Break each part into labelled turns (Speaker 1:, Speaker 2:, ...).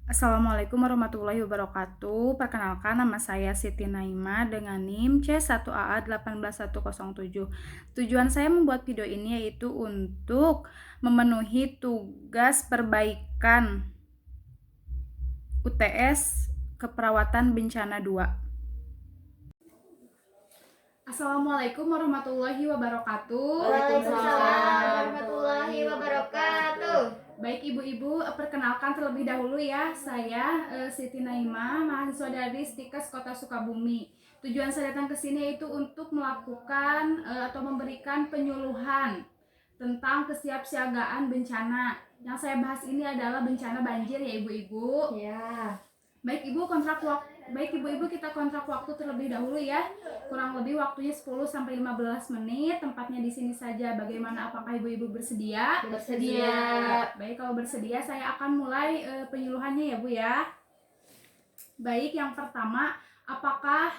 Speaker 1: Assalamualaikum warahmatullahi wabarakatuh. Perkenalkan, nama saya Siti Naima dengan NIM C1AA18107. Tujuan saya membuat video ini yaitu untuk memenuhi tugas perbaikan UTS Keperawatan Bencana 2. Assalamualaikum warahmatullahi wabarakatuh.
Speaker 2: Waalaikumsalam warahmatullahi wabarakatuh.
Speaker 1: Baik ibu-ibu, perkenalkan terlebih dahulu ya, saya Siti Naima, mahasiswa dari Stikes Kota Sukabumi. Tujuan saya datang ke sini yaitu untuk melakukan atau memberikan penyuluhan tentang kesiapsiagaan bencana. Yang saya bahas ini adalah bencana banjir ya ibu-ibu.
Speaker 2: Ya.
Speaker 1: Baik ibu-ibu, kita kontrak waktu terlebih dahulu ya. Kurang lebih waktunya 10 sampai 15 menit. Tempatnya di sini saja. Bagaimana, apakah ibu-ibu bersedia?
Speaker 2: Bersedia.
Speaker 1: Baik, kalau bersedia saya akan mulai penyuluhannya ya Bu ya. Baik, yang pertama, apakah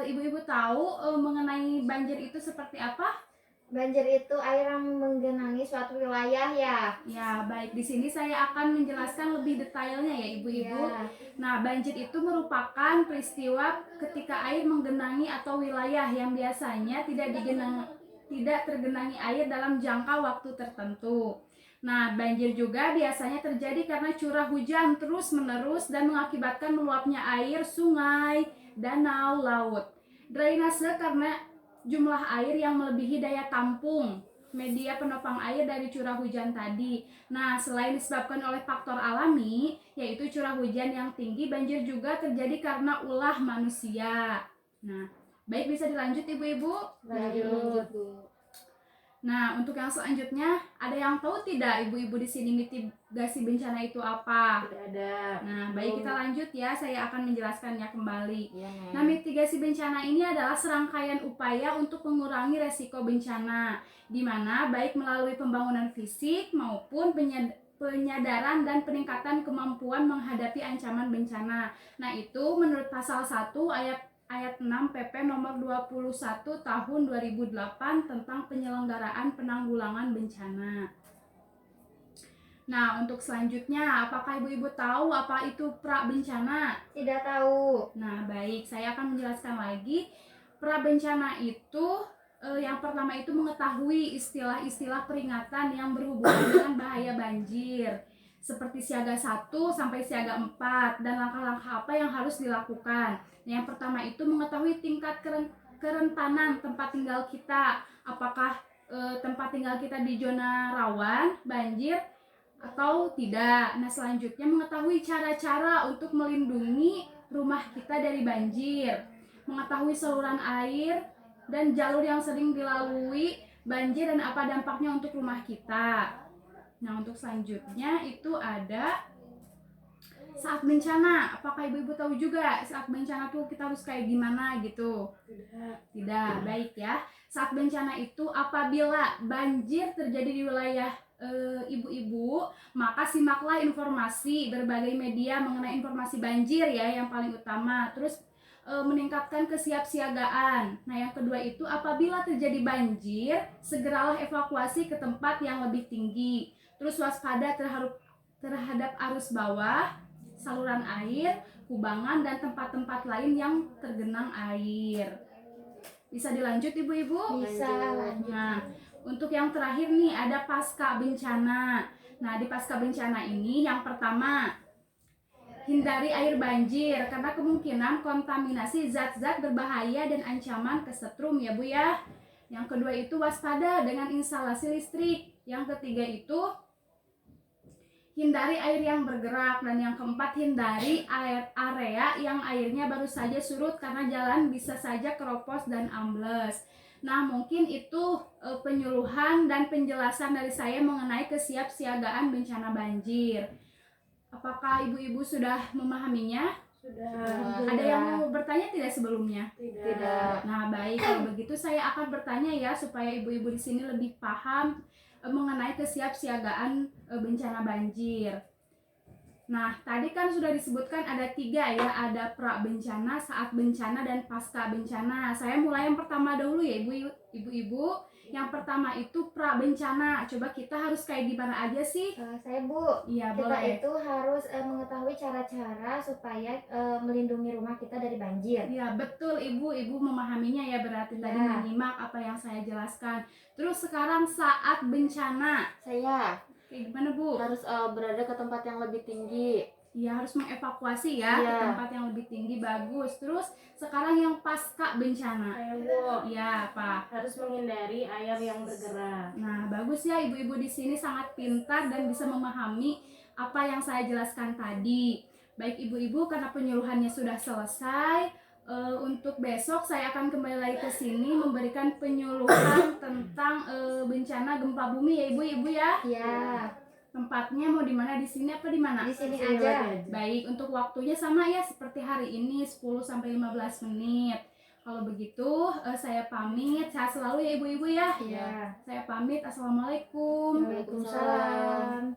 Speaker 1: ibu-ibu tahu mengenai banjir itu seperti apa?
Speaker 2: Banjir itu air yang menggenangi suatu wilayah ya.
Speaker 1: Ya, baik. Di sini saya akan menjelaskan lebih detailnya ya, ibu-ibu.
Speaker 2: Ya.
Speaker 1: Nah, banjir itu merupakan peristiwa ketika air menggenangi atau wilayah yang biasanya tidak tergenangi air dalam jangka waktu tertentu. Nah, banjir juga biasanya terjadi karena curah hujan terus-menerus dan mengakibatkan meluapnya air sungai, danau, laut. Drainase karena jumlah air yang melebihi daya tampung media penopang air dari curah hujan tadi. Nah, selain disebabkan oleh faktor alami, yaitu curah hujan yang tinggi, banjir juga terjadi karena ulah manusia. Nah, baik, bisa dilanjut ibu-ibu?
Speaker 2: Lanjut, Bu.
Speaker 1: Nah, untuk yang selanjutnya, ada yang tahu tidak ibu-ibu di sini mitigasi bencana itu apa?
Speaker 2: Tidak ada.
Speaker 1: Nah, baik, kita lanjut ya. Saya akan menjelaskannya kembali.
Speaker 2: Ya,
Speaker 1: Nah, mitigasi bencana ini adalah serangkaian upaya untuk mengurangi resiko bencana, di mana baik melalui pembangunan fisik maupun penyadaran dan peningkatan kemampuan menghadapi ancaman bencana. Nah, itu menurut pasal 1 ayat 6 PP nomor 21 tahun 2008 tentang penyelenggaraan penanggulangan bencana. Nah, untuk selanjutnya, apakah ibu-ibu tahu apa itu pra bencana?
Speaker 2: Tidak tahu.
Speaker 1: Nah, baik, saya akan menjelaskan lagi. Pra bencana itu yang pertama itu mengetahui istilah-istilah peringatan yang berhubungan dengan bahaya banjir, seperti siaga 1 sampai siaga 4 dan langkah-langkah apa yang harus dilakukan. Nah, yang pertama itu mengetahui tingkat kerentanan tempat tinggal kita. Apakah tempat tinggal kita di zona rawan banjir atau tidak. Nah, selanjutnya mengetahui cara-cara untuk melindungi rumah kita dari banjir, mengetahui saluran air dan jalur yang sering dilalui banjir dan apa dampaknya untuk rumah kita. Nah, untuk selanjutnya itu ada saat bencana. Apakah ibu-ibu tahu juga saat bencana tuh kita harus kayak gimana gitu? Tidak. Baik ya. Saat bencana itu apabila banjir terjadi di wilayah ibu-ibu, maka simaklah informasi berbagai media mengenai informasi banjir ya, yang paling utama. Terus meningkatkan kesiapsiagaan. Nah, yang kedua itu apabila terjadi banjir, segeralah evakuasi ke tempat yang lebih tinggi. Terus waspada terhadap arus bawah, saluran air, kubangan, dan tempat-tempat lain yang tergenang air. Bisa dilanjut ibu-ibu?
Speaker 2: Bisa lanjut.
Speaker 1: Nah, untuk yang terakhir nih ada pasca bencana. Nah, di pasca bencana ini yang pertama, hindari air banjir karena kemungkinan kontaminasi zat-zat berbahaya dan ancaman kesetrum ya Bu ya. Yang kedua itu waspada dengan instalasi listrik. Yang ketiga itu hindari air yang bergerak, dan yang keempat hindari area yang airnya baru saja surut karena jalan bisa saja keropos dan ambles. Nah, mungkin itu penyuluhan dan penjelasan dari saya mengenai kesiapsiagaan bencana banjir. Apakah ibu-ibu sudah memahaminya?
Speaker 2: Sudah.
Speaker 1: Ada yang mau bertanya tidak sebelumnya?
Speaker 2: Tidak.
Speaker 1: Nah, baik, kalau begitu saya akan bertanya ya supaya ibu-ibu di sini lebih paham mengenai kesiapsiagaan bencana banjir. Nah, tadi kan sudah disebutkan ada 3 ya, ada pra bencana, saat bencana, dan pasca bencana. Saya mulai yang pertama dahulu ya ibu-ibu. Yang pertama itu pra bencana. Coba kita harus kayak gimana aja sih?
Speaker 2: Saya Bu,
Speaker 1: Iya,
Speaker 2: kita
Speaker 1: boleh.
Speaker 2: itu harus mengetahui mengetahui cara-cara supaya melindungi rumah kita dari banjir.
Speaker 1: Ya betul Ibu, Ibu memahaminya ya berarti tadi
Speaker 2: Ya.
Speaker 1: menyimak apa yang saya jelaskan. Terus sekarang saat bencana,
Speaker 3: Saya
Speaker 1: kayak gimana Bu?
Speaker 3: harus berada ke tempat yang lebih tinggi.
Speaker 1: Ya harus mengevakuasi ya ke
Speaker 3: Iya.
Speaker 1: tempat yang lebih tinggi, bagus. Terus sekarang yang pasca bencana.
Speaker 4: Bu,
Speaker 1: Ya Pak.
Speaker 4: harus menghindari air yang bergerak.
Speaker 1: Nah bagus ya ibu-ibu di sini sangat pintar dan bisa memahami apa yang saya jelaskan tadi. Baik ibu-ibu, karena penyuluhannya sudah selesai, untuk besok saya akan kembali lagi ke sini memberikan penyuluhan tentang bencana gempa bumi ya ibu-ibu ya.
Speaker 2: Ya,
Speaker 1: Tempatnya mau di mana, di sini apa di mana?
Speaker 2: di sini
Speaker 4: Sini
Speaker 2: aja.
Speaker 4: lagi
Speaker 1: Baik, untuk waktunya sama ya seperti hari ini 10 sampai 15 menit. Kalau begitu saya pamit. Sehat selalu ya ibu-ibu ya.
Speaker 2: Ya.
Speaker 1: Saya pamit. Assalamualaikum.
Speaker 2: Waalaikumsalam.